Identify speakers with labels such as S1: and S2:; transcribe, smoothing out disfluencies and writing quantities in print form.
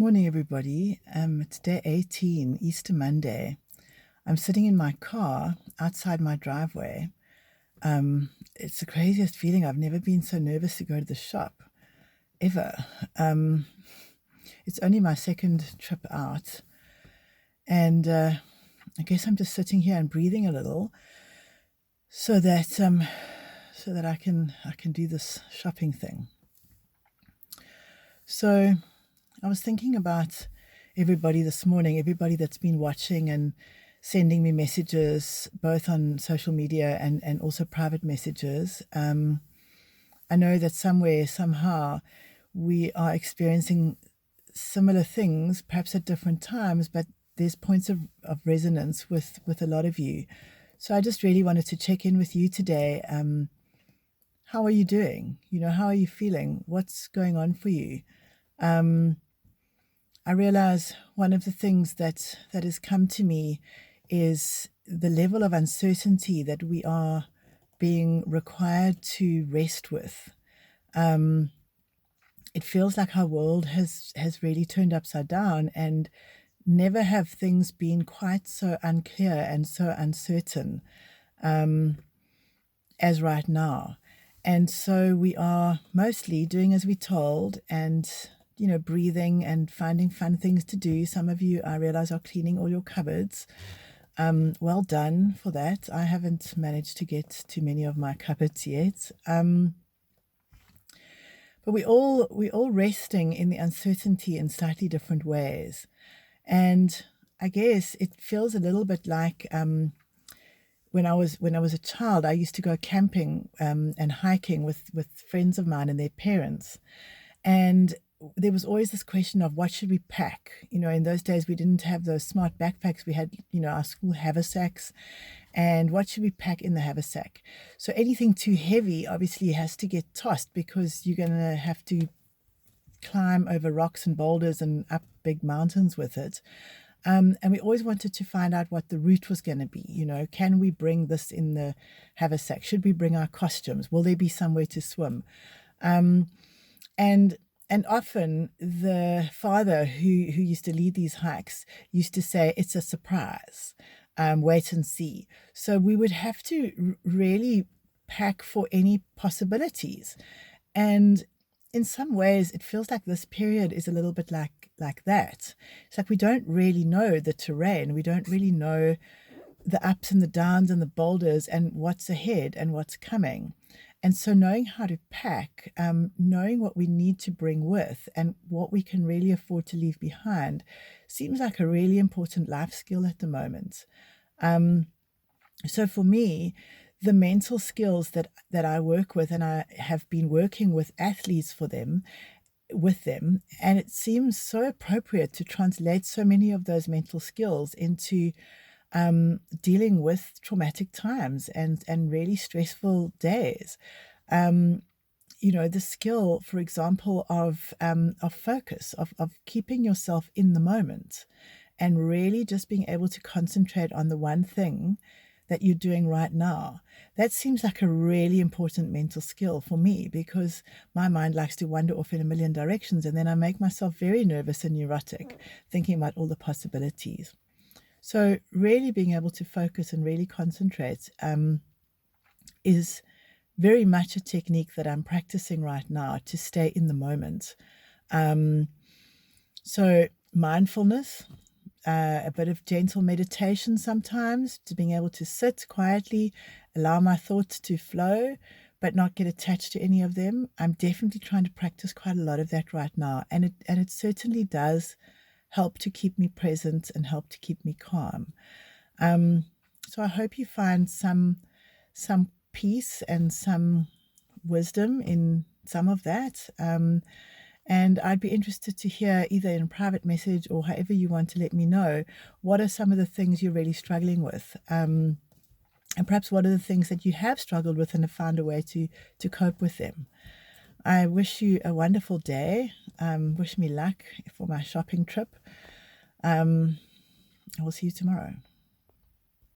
S1: Morning, everybody. It's day 18, Easter Monday. I'm sitting in my car outside my driveway. It's the craziest feeling. I've never been so nervous to go to the shop, ever. It's only my second trip out. And I guess I'm just sitting here and breathing a little so that I can do this shopping thing. So I was thinking about everybody this morning, everybody that's been watching and sending me messages, both on social media and also private messages. I know that somewhere, somehow, we are experiencing similar things, perhaps at different times, but there's points of resonance with a lot of you. So I just really wanted to check in with you today. How are you doing? How are you feeling? What's going on for you? I realize one of the things that has come to me is the level of uncertainty that we are being required to rest with. It feels like our world has really turned upside down, and never have things been quite so unclear and so uncertain as right now. And so we are mostly doing as we're told and breathing and finding fun things to do. Some of you, I realize, are cleaning all your cupboards. Well done for that. I haven't managed to get to many of my cupboards yet. But we're all resting in the uncertainty in slightly different ways. And I guess it feels a little bit like when I was a child, I used to go camping and hiking with friends of mine and their parents. And there was always this question of what should we pack? In those days, we didn't have those smart backpacks. We had, our school haversacks. And what should we pack in the haversack? So anything too heavy obviously has to get tossed, because you're going to have to climb over rocks and boulders and up big mountains with it. And we always wanted to find out what the route was going to be. Can we bring this in the haversack? Should we bring our costumes? Will there be somewhere to swim? And often the father who used to lead these hikes used to say, it's a surprise, wait and see. So we would have to really pack for any possibilities. And in some ways, it feels like this period is a little bit like that. It's like we don't really know the terrain. We don't really know the ups and the downs and the boulders and what's ahead and what's coming. And so knowing how to pack, knowing what we need to bring with and what we can really afford to leave behind seems like a really important life skill at the moment. So for me, the mental skills that I work with, and I have been working with athletes with them, and it seems so appropriate to translate so many of those mental skills into dealing with traumatic times and really stressful days. The skill, for example, of focus, of keeping yourself in the moment and really just being able to concentrate on the one thing that you're doing right now. That seems like a really important mental skill for me, because my mind likes to wander off in a million directions, and then I make myself very nervous and neurotic thinking about all the possibilities. So really being able to focus and really concentrate is very much a technique that I'm practicing right now to stay in the moment. So mindfulness, a bit of gentle meditation sometimes, to being able to sit quietly, allow my thoughts to flow, but not get attached to any of them. I'm definitely trying to practice quite a lot of that right now. And it certainly does help to keep me present and help to keep me calm. So I hope you find some peace and some wisdom in some of that. And I'd be interested to hear, either in a private message or however you want to let me know, what are some of the things you're really struggling with? And perhaps what are the things that you have struggled with and have found a way to cope with them? I wish you a wonderful day. Wish me luck for my shopping trip. I will see you tomorrow.